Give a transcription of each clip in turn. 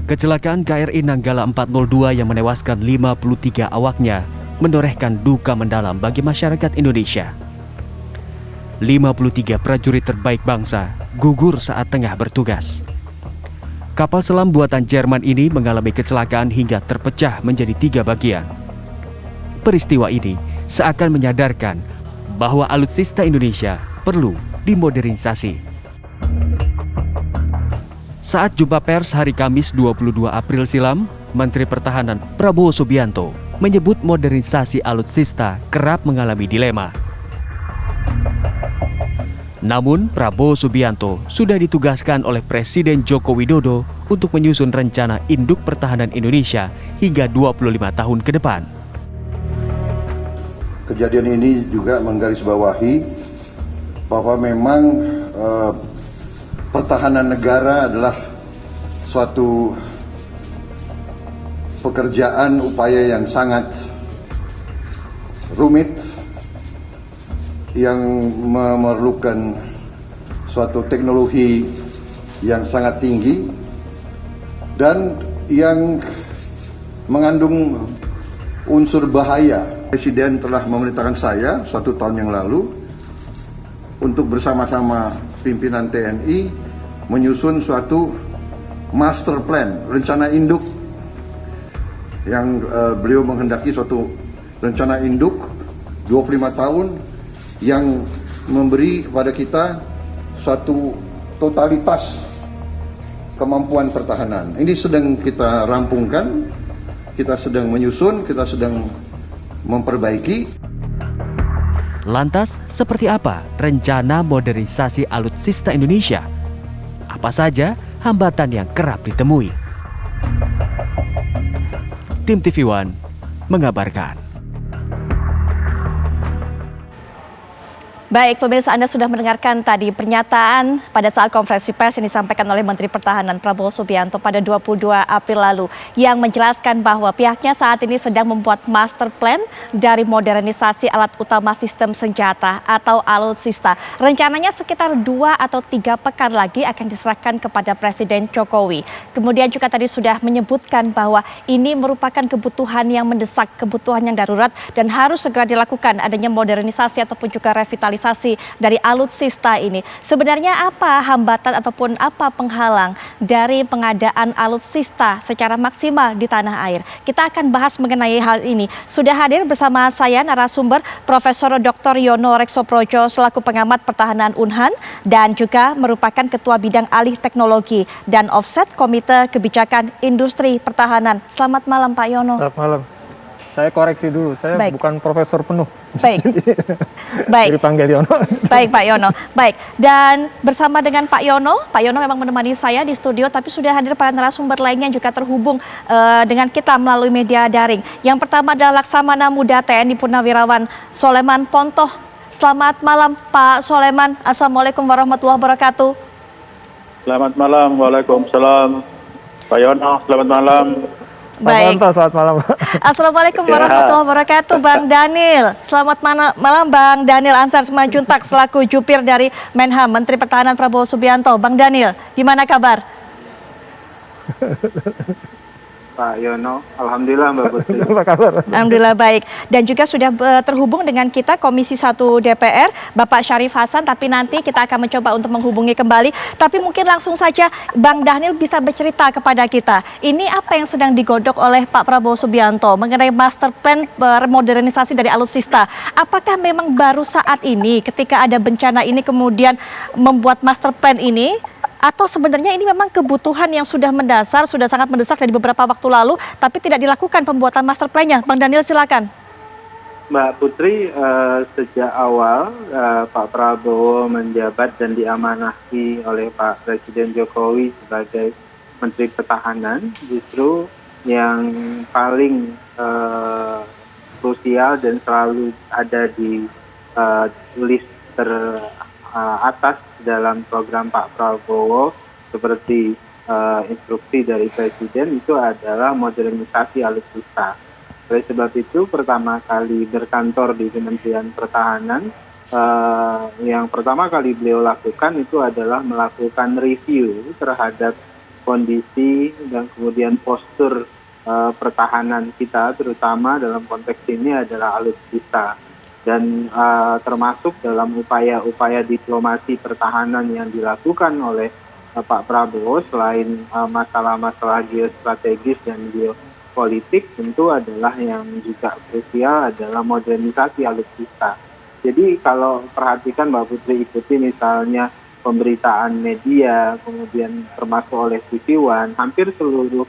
Kecelakaan KRI Nanggala 402 yang menewaskan 53 awaknya menorehkan duka mendalam bagi masyarakat Indonesia. 53 prajurit terbaik bangsa gugur saat tengah bertugas. Kapal selam buatan Jerman ini mengalami kecelakaan hingga terpecah menjadi 3 bagian. Peristiwa ini seakan menyadarkan bahwa alutsista Indonesia perlu dimodernisasi. Saat jumpa pers hari Kamis 22 April silam, Menteri Pertahanan Prabowo Subianto menyebut modernisasi alutsista kerap mengalami dilema. Namun, Prabowo Subianto sudah ditugaskan oleh Presiden Joko Widodo untuk menyusun rencana induk pertahanan Indonesia hingga 25 tahun ke depan. Kejadian ini juga menggarisbawahi bahwa memang pertahanan negara adalah suatu pekerjaan upaya yang sangat rumit, yang memerlukan suatu teknologi yang sangat tinggi dan yang mengandung unsur bahaya. Presiden telah memerintahkan saya 1 tahun yang lalu untuk bersama-sama pimpinan TNI menyusun suatu master plan, rencana induk yang beliau menghendaki suatu rencana induk 25 tahun yang memberi kepada kita suatu totalitas kemampuan pertahanan. Ini sedang kita rampungkan, kita sedang menyusun, kita sedang memperbaiki. Lantas, seperti apa rencana modernisasi alutsista Indonesia? Apa saja hambatan yang kerap ditemui? Tim TV One mengabarkan. Baik, pemirsa, Anda sudah mendengarkan tadi pernyataan pada saat konferensi pers yang disampaikan oleh Menteri Pertahanan Prabowo Subianto pada 22 April lalu yang menjelaskan bahwa pihaknya saat ini sedang membuat master plan dari modernisasi alat utama sistem senjata atau alutsista. Rencananya sekitar 2 atau 3 pekan lagi akan diserahkan kepada Presiden Jokowi. Kemudian juga tadi sudah menyebutkan bahwa ini merupakan kebutuhan yang mendesak, kebutuhan yang darurat dan harus segera dilakukan adanya modernisasi ataupun juga revitalisasi dari alutsista ini. Sebenarnya apa hambatan ataupun apa penghalang dari pengadaan alutsista secara maksimal di tanah air? Kita akan bahas mengenai hal ini. Sudah hadir bersama saya narasumber Profesor Dr. Yono Reksoprojo selaku pengamat pertahanan Unhan dan juga merupakan Ketua Bidang Alih Teknologi dan Offset Komite Kebijakan Industri Pertahanan. Selamat malam Pak Yono. Selamat malam. Saya koreksi dulu, saya Baik. bukan profesor penuh. Baik. Baik. Dipanggil Yono. Baik Pak Yono. Baik. Dan bersama dengan Pak Yono memang menemani saya di studio, tapi sudah hadir para narasumber lainnya juga terhubung dengan kita melalui media daring. Yang pertama adalah Laksamana Muda TNI Purnawirawan Soleman Pontoh. Selamat malam Pak Soleman. Assalamualaikum warahmatullahi wabarakatuh. Selamat malam, waalaikumsalam. Pak Yono, selamat malam. Baik. Selamat malam. Assalamualaikum warahmatullahi wabarakatuh, Bang Daniel. Selamat malam, Bang Daniel Ansar Simanjuntak selaku Jupir dari Menham, Menteri Pertahanan Prabowo Subianto. Bang Daniel, gimana kabar? Pak Yono, alhamdulillah Mbak Putri. Apa kabar? Alhamdulillah baik. Dan juga sudah terhubung dengan kita Komisi 1 DPR, Bapak Syarif Hasan, tapi nanti kita akan mencoba untuk menghubungi kembali. Tapi mungkin langsung saja Bang Daniel bisa bercerita kepada kita. Ini apa yang sedang digodok oleh Pak Prabowo Subianto mengenai master plan modernisasi dari alutsista. Apakah memang baru saat ini ketika ada bencana ini kemudian membuat master plan ini? Atau sebenarnya ini memang kebutuhan yang sudah mendasar, sudah sangat mendesak dari beberapa waktu lalu, tapi tidak dilakukan pembuatan master plan-nya. Bang Daniel, silakan. Mbak Putri, sejak awal Pak Prabowo menjabat dan diamanahi oleh Pak Presiden Jokowi sebagai Menteri Pertahanan, justru yang paling krusial dan selalu ada di list teratas dalam program Pak Prabowo seperti instruksi dari Presiden itu adalah modernisasi alutsista. Oleh sebab itu pertama kali berkantor di Kementerian Pertahanan, yang pertama kali beliau lakukan itu adalah melakukan review terhadap kondisi dan kemudian postur pertahanan kita, terutama dalam konteks ini adalah alutsista. Dan termasuk dalam upaya-upaya diplomasi pertahanan yang dilakukan oleh Pak Prabowo, selain masalah-masalah geostrategis dan geopolitik, tentu adalah yang juga krusial adalah modernisasi alutsista. Jadi kalau perhatikan Mbak Putri, ikuti misalnya pemberitaan media, kemudian termasuk oleh TV One, hampir seluruh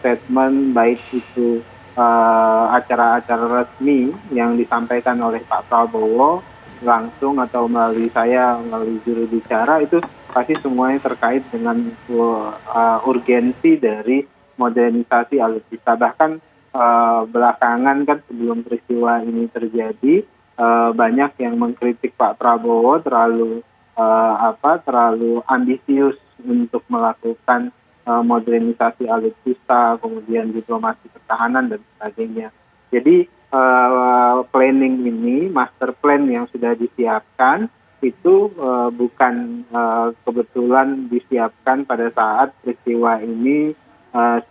statement baik itu acara-acara resmi yang disampaikan oleh Pak Prabowo langsung atau melalui saya, melalui juru bicara, itu pasti semuanya terkait dengan urgensi dari modernisasi alutsista. Bahkan belakangan kan sebelum peristiwa ini terjadi, banyak yang mengkritik Pak Prabowo terlalu ambisius untuk melakukan modernisasi alutsista, kemudian diplomasi pertahanan dan sebagainya. Jadi planning ini, master plan yang sudah disiapkan itu bukan kebetulan disiapkan pada saat peristiwa ini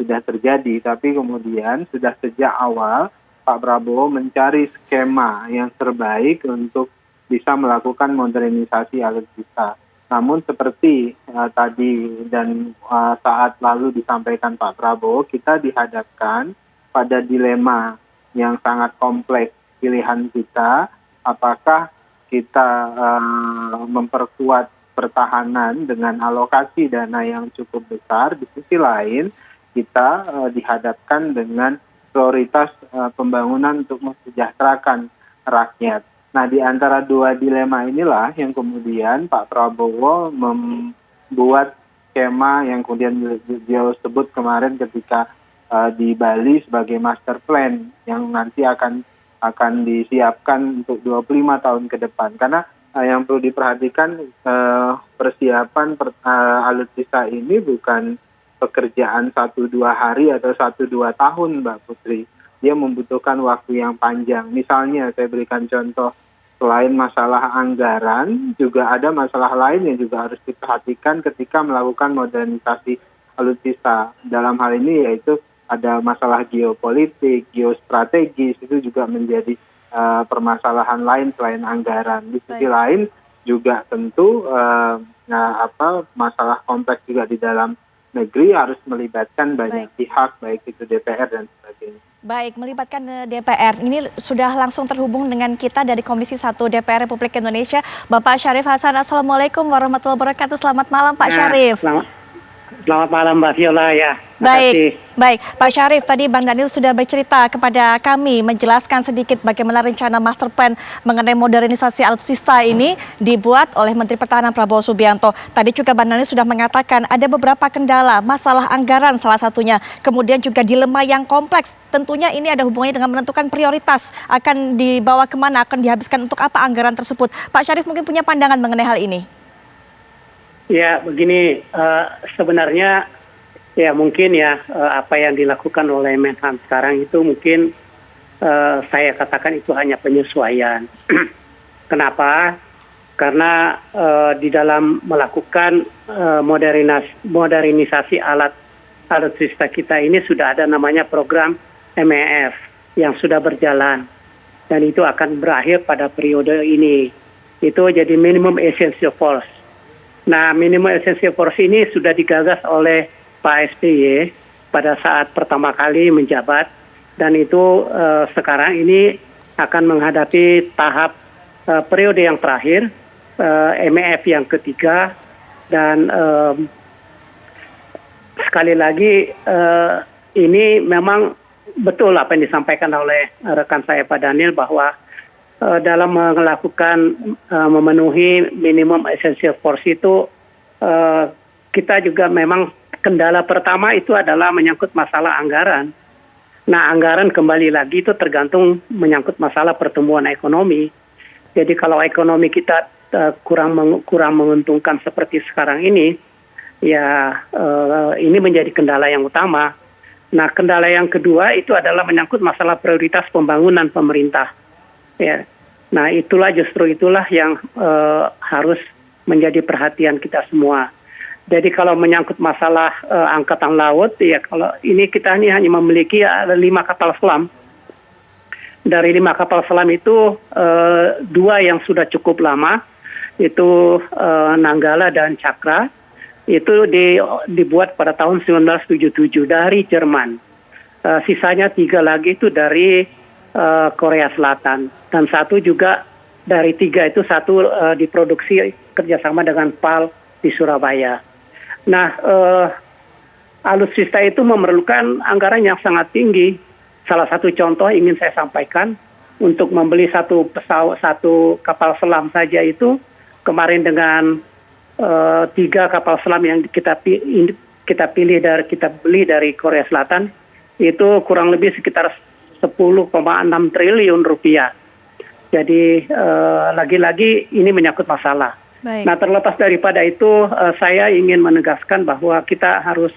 sudah terjadi, tapi kemudian sudah sejak awal Pak Prabowo mencari skema yang terbaik untuk bisa melakukan modernisasi alutsista. Namun seperti tadi dan saat lalu disampaikan Pak Prabowo, kita dihadapkan pada dilema yang sangat kompleks pilihan kita, apakah kita memperkuat pertahanan dengan alokasi dana yang cukup besar, di sisi lain kita dihadapkan dengan prioritas pembangunan untuk mensejahterakan rakyat. Nah, di antara dua dilema inilah yang kemudian Pak Prabowo membuat skema yang kemudian beliau sebut kemarin ketika di Bali sebagai master plan yang nanti akan disiapkan untuk 25 tahun ke depan. Karena yang perlu diperhatikan, persiapan alutsista ini bukan pekerjaan 1-2 hari atau 1-2 tahun, Mbak Putri. Dia membutuhkan waktu yang panjang. Misalnya saya berikan contoh, selain masalah anggaran, juga ada masalah lain yang juga harus diperhatikan ketika melakukan modernisasi alutsista. Dalam hal ini yaitu ada masalah geopolitik, geostrategis, itu juga menjadi permasalahan lain selain anggaran. Di sisi lain juga tentu masalah kompleks juga di dalam negeri harus melibatkan banyak pihak, baik itu DPR dan sebagainya. Baik, melibatkan DPR. Ini sudah langsung terhubung dengan kita dari Komisi 1 DPR Republik Indonesia, Bapak Syarif Hasan. Assalamualaikum warahmatullahi wabarakatuh. Selamat malam, Pak Syarif. Selamat malam, Mbak Viola ya. Baik, Pak Syarif, tadi Bang Daniel sudah bercerita kepada kami, menjelaskan sedikit bagaimana rencana master plan mengenai modernisasi alutsista ini dibuat oleh Menteri Pertahanan Prabowo Subianto. Tadi juga Bang Daniel sudah mengatakan ada beberapa kendala, masalah anggaran salah satunya, kemudian juga dilema yang kompleks. Tentunya ini ada hubungannya dengan menentukan prioritas, akan dibawa kemana, akan dihabiskan untuk apa anggaran tersebut. Pak Syarif mungkin punya pandangan mengenai hal ini. Ya, begini, sebenarnya ya mungkin ya apa yang dilakukan oleh Menhan sekarang itu mungkin saya katakan itu hanya penyesuaian. Kenapa? Karena di dalam melakukan modernisasi alutsista kita ini sudah ada namanya program MEF yang sudah berjalan dan itu akan berakhir pada periode ini. Itu jadi minimum essential force. Nah, minimum essential force ini sudah digagas oleh Pak SBY pada saat pertama kali menjabat dan itu sekarang ini akan menghadapi tahap periode yang terakhir, MEF yang ketiga, dan sekali lagi ini memang betul apa yang disampaikan oleh rekan saya Pak Daniel bahwa dalam melakukan memenuhi minimum essential force itu kita juga memang kendala pertama itu adalah menyangkut masalah anggaran. Nah, anggaran kembali lagi itu tergantung menyangkut masalah pertumbuhan ekonomi. Jadi kalau ekonomi kita kurang menguntungkan seperti sekarang ini, ya ini menjadi kendala yang utama. Nah, kendala yang kedua itu adalah menyangkut masalah prioritas pembangunan pemerintah. Ya. Nah, justru itulah yang harus menjadi perhatian kita semua. Jadi kalau menyangkut masalah angkatan laut, ya kalau ini kita ini hanya memiliki ada 5 kapal selam. Dari 5 kapal selam itu 2 yang sudah cukup lama, itu Nanggala dan Cakra, itu dibuat pada tahun 1977 dari Jerman. Sisanya 3 lagi itu dari Korea Selatan, dan 1 juga dari 3 itu 1 diproduksi kerjasama dengan PAL di Surabaya. Nah, alutsista itu memerlukan anggaran yang sangat tinggi. Salah satu contoh ingin saya sampaikan, untuk membeli satu kapal selam saja itu kemarin dengan 3 kapal selam yang kita beli dari Korea Selatan itu kurang lebih sekitar 10,6 triliun rupiah. Jadi lagi-lagi ini menyangkut masalah. Baik. Nah, terlepas daripada itu, saya ingin menegaskan bahwa kita harus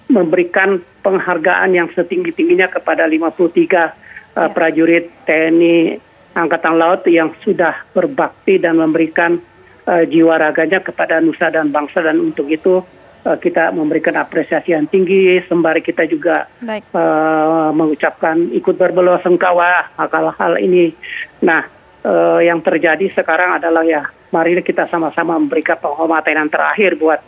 memberikan penghargaan yang setinggi-tingginya kepada 53 prajurit TNI Angkatan Laut yang sudah berbakti dan memberikan jiwa raganya kepada nusa dan bangsa, dan untuk itu kita memberikan apresiasi yang tinggi, sembari kita juga mengucapkan ikut berbelasungkawa hal-hal ini. Nah, yang terjadi sekarang adalah ya, mari kita sama-sama memberikan penghormatan yang terakhir buat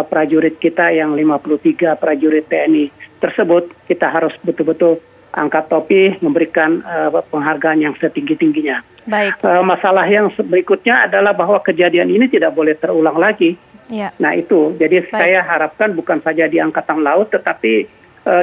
prajurit kita yang 53 prajurit TNI tersebut. Kita harus betul-betul angkat topi, memberikan penghargaan yang setinggi-tingginya. Baik. Masalah yang berikutnya adalah bahwa kejadian ini tidak boleh terulang lagi. Ya. Nah itu, jadi saya harapkan bukan saja di Angkatan Laut, tetapi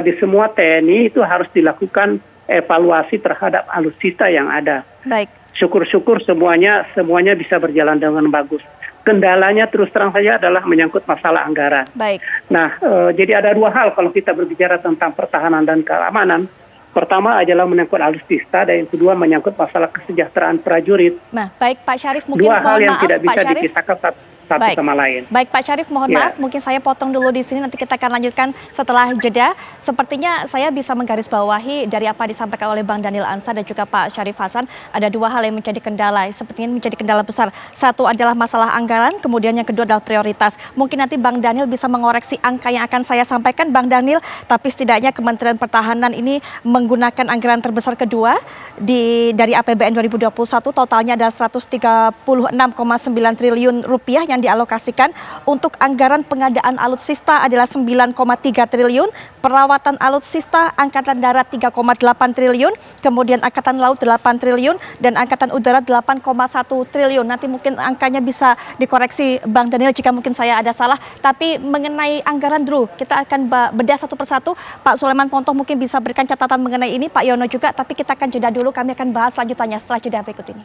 di semua TNI itu harus dilakukan evaluasi terhadap alutsista yang ada. Baik. Syukur-syukur semuanya bisa berjalan dengan bagus. Kendalanya terus terang saja adalah menyangkut masalah anggaran. Baik. Nah, jadi ada 2 hal kalau kita berbicara tentang pertahanan dan keamanan. Pertama adalah menyangkut alutsista, dan yang kedua menyangkut masalah kesejahteraan prajurit. Nah, baik Pak Syarif, mungkin 2 hal yang maaf, tidak bisa Pak Syarif. dipisahkan satu sama lain. Baik Pak Syarif, mohon maaf, mungkin saya potong dulu di sini, nanti kita akan lanjutkan setelah jeda. Sepertinya saya bisa menggarisbawahi dari apa disampaikan oleh Bang Daniel Ansar dan juga Pak Syarif Hasan, ada 2 hal yang menjadi kendala, sepertinya menjadi kendala besar. Satu adalah masalah anggaran, kemudian yang kedua adalah prioritas. Mungkin nanti Bang Daniel bisa mengoreksi angka yang akan saya sampaikan, Bang Daniel, tapi setidaknya Kementerian Pertahanan ini menggunakan anggaran terbesar kedua dari APBN 2021, totalnya ada 136,9 triliun rupiah yang dialokasikan. Untuk anggaran pengadaan alutsista adalah 9,3 triliun, perawatan alutsista Angkatan Darat 3,8 triliun, kemudian Angkatan Laut 8 triliun, dan Angkatan Udara 8,1 triliun. Nanti mungkin angkanya bisa dikoreksi Bang Daniel jika mungkin saya ada salah. Tapi mengenai anggaran dulu, kita akan bedah satu persatu. Pak Sulaiman Pontoh mungkin bisa berikan catatan mengenai ini, Pak Yono juga, tapi kita akan jeda dulu, kami akan bahas lanjutannya setelah jeda berikut ini.